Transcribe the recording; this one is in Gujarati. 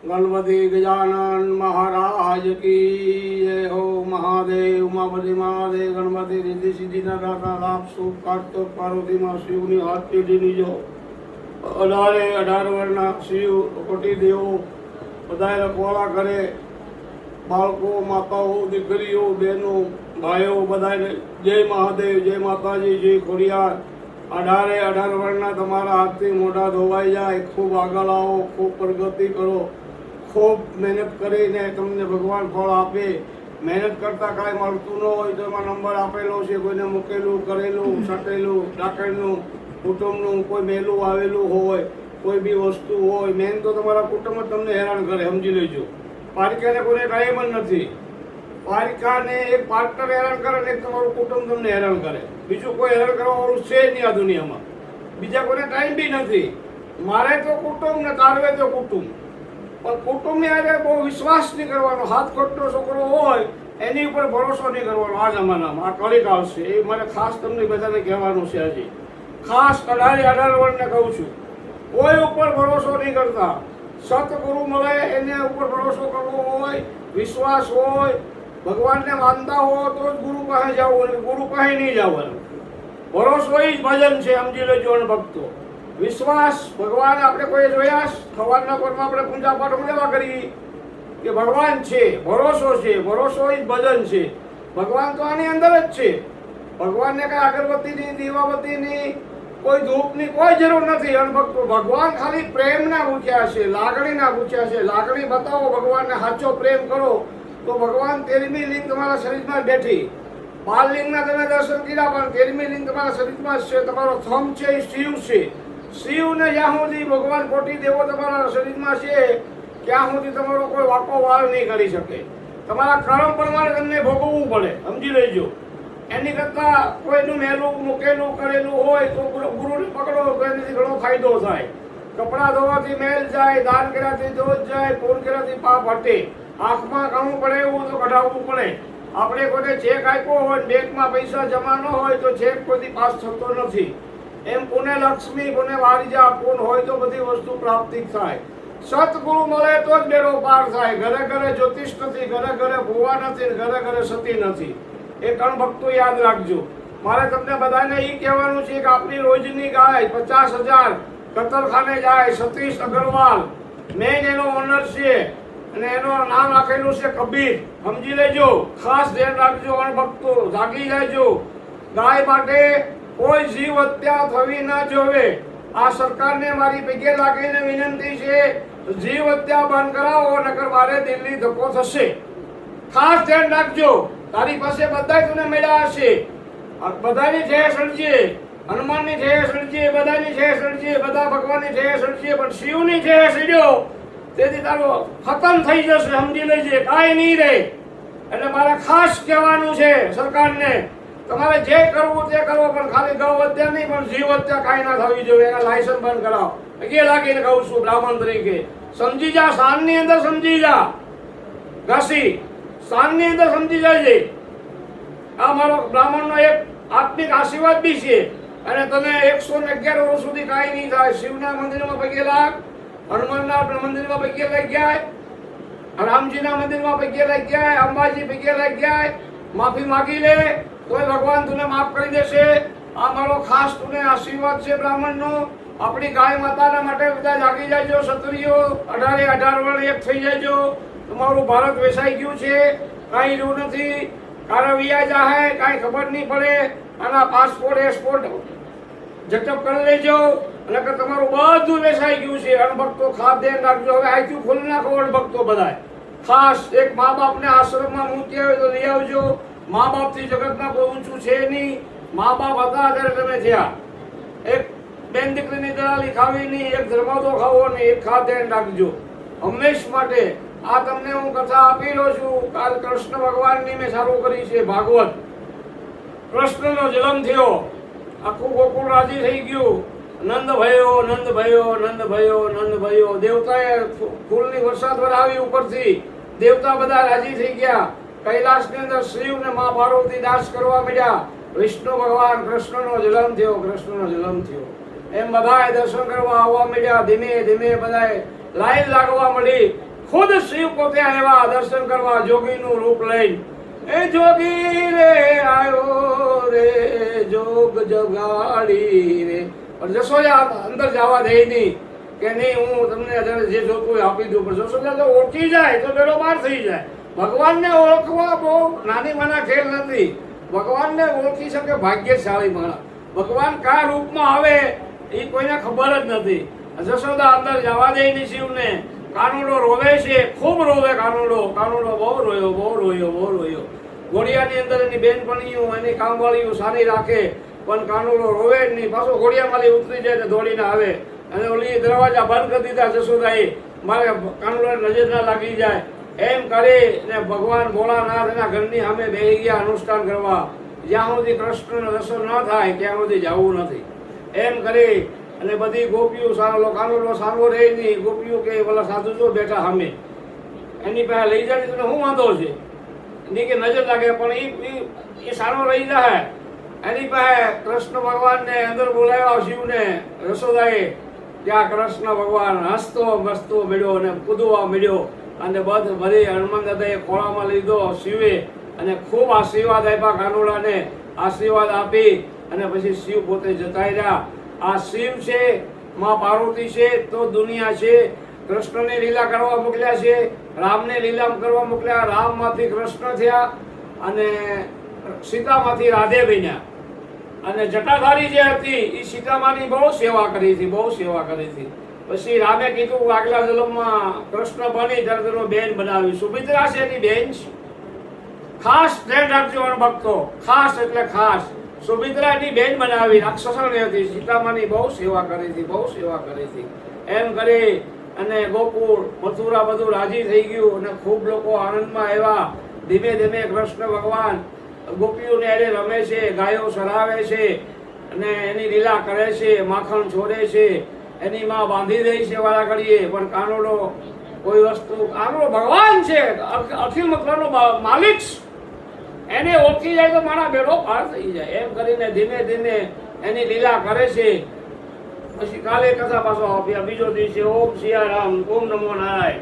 गणपति गजानन महाराज की जय हो। महादेव उमापति महादेव गणपति रिद्धि सिद्धि दाता लाभ सुख कार्तिक पार्वती माँ शिव ની હાથ પેઢીની જો 18 વર્ષના શિવ કોટી દેવો બધાએ રખવાળા કરે, બાળકો માતાઓ દીકરીઓ બહેનો ભાઈઓ બધાને જય મહાદેવ જય માતાજી જય ખોડિયાર। 18 વર્ષના તમારા હાથથી મોઢા ધોવાઈ જાય, ખૂબ આગળ આવો, ખૂબ પ્રગતિ કરો, ખૂબ મહેનત કરીને તમને ભગવાન ફળ આપે। મહેનત કરતાં કાંઈ મળતું ન હોય તો એમાં નંબર આપેલો છે, કોઈને મૂકેલું કરેલું સટેલું ડાકણનું કુટુંબનું કોઈ મેલું આવેલું હોય, કોઈ બી વસ્તુ હોય, મેન તો તમારા કુટુંબ જ તમને હેરાન કરે, સમજી લેજો। પારિકાને કોઈને ટાઈમ જ નથી, પારિકાને એક પાર્ટનર હેરાન કરે ને એક તમારું કુટુંબ તમને હેરાન કરે, બીજું કોઈ હેરાન કરવાવાળું છે જ નહીં આ દુનિયામાં, બીજા કોઈને ટાઈમ બી નથી। મારે તો કુટુંબ ને તારવે તો કુટુંબ, પણ કુટુંબની આજે બહુ વિશ્વાસ નહીં કરવાનો। હાથ ખોટનો છોકરો હોય એની ઉપર ભરોસો નહીં કરવાનો આ જમાનામાં, આ કળિકાળ છે, એ મારે ખાસ તમને બધાને કહેવાનું છે। આજે ખાસ 18 વર્ષને કહું છું, કોઈ ઉપર ભરોસો નહીં કરતા। સતગુરુ મળે એને ઉપર ભરોસો કરવો હોય, વિશ્વાસ હોય, ભગવાનને માનતા હો તો જ ગુરુ પાસે જવું, ગુરુ પાસે નહીં જવાનું। ભરોસો એ જ ભજન છે, સમજી લેજો। અને ભક્તો વિશ્વાસ ભગવાન આપણે કોઈ જોયા સવારના પરમાં આપણે પૂજા પાઠ લેવા કરીએ કે ભગવાન છે, ભરોસો છે, ભરોસો એ જ ભજન છે। ભગવાન તો આની અંદર જ છે, ભગવાનને કઈ અગરબત્તીની દીવાબત્તીની કોઈ ધૂપની કોઈ જરૂર નથી। અને ભક્તો ભગવાન ખાલી પ્રેમના પૂછ્યા છે, લાગણીના પૂછ્યા છે। લાગણી બતાવો, ભગવાનને સાચો પ્રેમ કરો તો ભગવાન 13મી લિંગ તમારા શરીરમાં બેઠી। 12 લિંગના તમે દર્શન કર્યા, પણ 13મી લિંગ તમારા શરીરમાં છે, તમારો થંભ છે એ શિવ છે। શિવને જ્યાં સુધી ભગવાન કોટી દેવો તમારા શરીરમાં છે ત્યાં સુધી તમારો કોઈ વાંકો વાળ નહીં કરી શકે। તમારા કર્મ પ્રમાણે તમને ભોગવવું પડે, સમજી લેજો। એની કરતાં કોઈનું મેલું મૂકેલું કરેલું હોય તો ગુરુને પકડો તો એનાથી ઘણો ફાયદો થાય। કપડાં ધોવાથી મેલ જાય, દાન કર્યાથી દોષ જાય, પૂર્ણ કર્યાથી પાપ હટે। આંખમાં ઘણું પડે એવું તો કઢાવવું પડે। આપણે કોઈને ચેક આપ્યો હોય, બેંકમાં પૈસા જમા ન હોય તો ચેક કોઈથી પાસ થતો નથી। એમ પુણે લક્ષ્મી પુણે વારિજા પૂર્ણ હોય તો બધી વસ્તુ પ્રાપ્તિ થાય। સતગુરુ મળે તો જ બેડો પાર થાય। ઘરે ઘરે જ્યોતિષ નથી, ઘરે ઘરે ભુવા નથી, ઘરે ઘરે સતી નથી। એ ત્રણ ભક્તો યાદ રાખજો। મારે તમને બધાને એ કહેવાનું છે કે આપણી રોજની ગાય 50,000 કતલખાને જાય। સતીશ અગ્રવાલ મેન એનો ઓનર છે અને એનું નામ રાખેલું છે કબીર, સમજી લેજો। ખાસ ધ્યાન રાખજો અને ભક્તો જાગી જાયજો। ગાય માટે કોઈ જીવ હત્યા થવી ના જોવે। આ સરકારને મારી પગે લાગીને વિનંતી છે, જીવ હત્યા બંધ કરાવો, નકર મારે દિલ્હી ધક્કો થશે। ખાસ ધ્યાન રાખજો। તારી પાસે બધાય તને મળ્યા હશે, બધાની જય સળજે, હનુમાનની જય સળજે, બધાની જય સળજે, બધા ભગવાનની જય સળજે, પણ શિવની જય સળ્યો તેથી તારો ખતમ થઈ જશે, સમજી લેજે, કાંઈ નહીં રહે। એટલે મારે ખાસ કહેવાનું છે સરકારને, તમારે જે કરવું તે કરો, પણ ખાલી ગૌ હત્યા નહીં, પણ જીવ હત્યા કાંઈ ના થવી જોઈએ। એના લાયસન્સ બંધ કરાવો, પગે લાગીને કહું છું બ્રાહ્મણ તરીકે। સમજી જા, શાનની અંદર સમજી જા, ઘસી શાનની અંદર સમજી જાય। આ મારો બ્રાહ્મણનો એક આત્મિક આશીર્વાદ બી છે। અને તમે 111 વર્ષ સુધી કાંઈ નહીં થાય। શિવના મંદિરમાં પગે લાગ, હનુમાનના મંદિરમાં પગે લાગી જાય, રામજીના મંદિરમાં પગે લાગી જાય, અંબાજી પગે લાગી જાય, માફી માગી લે તોય ભગવાન તને માફ કરી દેશે। આ મારો ખાસ તને આશીર્વાદ છે બ્રાહ્મણનો। આપણી ગાય માતાના માટે બધા જાગી જાયજો। ક્ષત્રિયો 18 વર્ષ એક થઈ જાયજો। તમારું ભારત વેસાઈ ગયું છે, કાંઈ રહ્યું નથી, કારા વિયા જાહે, કાંઈ ખબર નહીં પડે। આના પાસપોર્ટ એક્સપોર્ટ ઝટપ કરી લેજો, અને કે તમારું બધું વેસાઈ ગયું છે। અને ભક્તો ખાસ ધ્યાન રાખજો। હવે આઈક્યુ ખોલી નાખો ભક્તો બધાય। ખાસ એક મા બાપને આશ્રમમાં મૂકી આવે તો લઈ આવજો। મા બાપથી જગતમાં કોઈ ઊંચું છે નહીં। મા બાપ હતા ત્યારે તમે થયા। એક બેન દીકરીની દલાલી ખાવી નહીં, એક ધર્માદો ખાવો નહીં, એક ખાસ ધ્યાન રાખજો હંમેશ માટે। આ તમને હું કથા આપી રહ્યો છું। કાલ કૃષ્ણ ભગવાનની મેં સારું કરી છે, ભાગવત। કૃષ્ણનો જન્મ થયો, આખું ગોકુળ રાજી થઈ ગયું। નંદ ભયો, નંદ ભયો, નંદ ભયો, નંદ ભયો। દેવતાએ ફૂલની વરસાદ વરાવી ઉપરથી, દેવતા બધા રાજી થઈ ગયા। કૈલાસની અંદર શિવ ને મા પાર્વતી દાસ કરવા મળ્યા। વિષ્ણુ ભગવાન કૃષ્ણનો જન્મ થયો, કૃષ્ણનો જન્મ થયો। એમ બધાએ દર્શન કરવા આવવા મળ્યા। ધીમે ધીમે બધાએ લાઈન લાગવા મળી। ખુદ શિવ પોતે આવ્યા દર્શન કરવા જોગીનું રૂપ લઈને. એ જોગી રે આવ્યો રે જોગ જગાડી રે. પણ જશોદા અંદર જવા દે નહીં કે નહીં હું તમને જે જોતું હોય આપી દઉં. પણ જશોદા તો ઓળખી જાય તો બેડો પાર થઈ જાય. ભગવાનને ઓળખવા બહુ નાની માના ખેલ નથી. ભગવાનને ઓળખી શકે ભાગ્યશાળી માણસ. ભગવાન કયા રૂપમાં આવે એ કોઈને ખબર જ નથી. જશોદા અંદર જવા દે નહીં શિવને. કાનુડો રોવે છે, ખૂબ રોવે કાનુડો. કાનુડો બહુ રોયો, બહુ રોયો, બહુ રોયો. ઘોડિયાની અંદર એની બેનપણીઓ એની કામવાળીઓ સારી રાખે પણ કાનુડો રોવે જ નહીં. પાછો ઘોડિયામાંથી ઉતરી જાય તો દોડીને આવે અને ઓલી દરવાજા બંધ કરી દીધા જશોદાએ, મારે કાનુડાને નજર ના લાગી જાય એમ કરીને ભગવાન ભોળાનાથ એના ઘરની સામે બેસી ગયા અનુષ્ઠાન કરવા. જ્યાં સુધી કૃષ્ણનો દર્શન ન થાય ત્યાં સુધી જવું નથી એમ કરી. અને બધી ગોપીઓ સારો કાનુડો સારો રહે નહીં. ગોપીઓ કે બોલા સાધુ જો બેઠા સામે એની પાસે લઈ જાય તને શું વાંધો છે એની કે નજર લાગે પણ એ સારો રહી જાય. એની પાસે કૃષ્ણ ભગવાનને અંદર બોલાવ્યા શિવને. યશોદાએ ત્યાં કૃષ્ણ ભગવાન હસતો મસતો મળ્યો અને કૂદવા મળ્યો અને બધી હનુમાન દાદાએ ખોળામાં લીધો શિવે અને ખૂબ આશીર્વાદ આપ્યા કાનુડાને. આશીર્વાદ આપી અને પછી શિવ પોતે જતા રહ્યા. આ શિવ છે, માં પાર્વતી છે તો દુનિયા છે. કૃષ્ણને લીલા કરવા મોકલ્યા છે, રામને લીલા કરવા મોકલ્યા. રામમાંથી કૃષ્ણ થયા અને સીતામાંથી રાધે બન્યા. અને જટાધારી જે હતી એ સીતામાની બહુ સેવા કરી હતી, બહુ સેવા કરી હતી. પછી રામે કીધું આગલા જન્મમાં કૃષ્ણ બની ત્યારે તેનો બેન બનાવી. સુભદ્રા છે એની બેન છે. ખાસ ધ્યાન રાખજો ભક્તો, ખાસ એટલે ખાસ. સુભદ્રાની બેન બનાવી, રાક્ષસણી હતી. સીતામાની બહુ સેવા કરી હતી, બહુ સેવા કરી હતી. એમ કરી અને ગોકુળ મથુરા બધું રાજી થઈ ગયું અને ખૂબ લોકો આનંદમાં આવ્યા. ધીમે ધીમે કૃષ્ણ ભગવાન ગોપીઓને અરે રમે છે, ગાયો ચરાવે છે અને એની લીલા કરે છે, માખણ છોડે છે. એની માં બાંધી દે છે વાળા ઘડીએ. પણ કાનુડો કોઈ વસ્તુ, કાનુડો ભગવાન છે, અખિલ મકરનો માલિક. એને ઓળખી જાય તો મારા બેડો પાર થઈ જાય. એમ કરીને ધીમે ધીમે એની લીલા કરે છે. પછી કાલે કથા પાછો આપ્યા બીજો દિવસે. ઓમ સિયારામ, ઓમ નમો નારાયણ.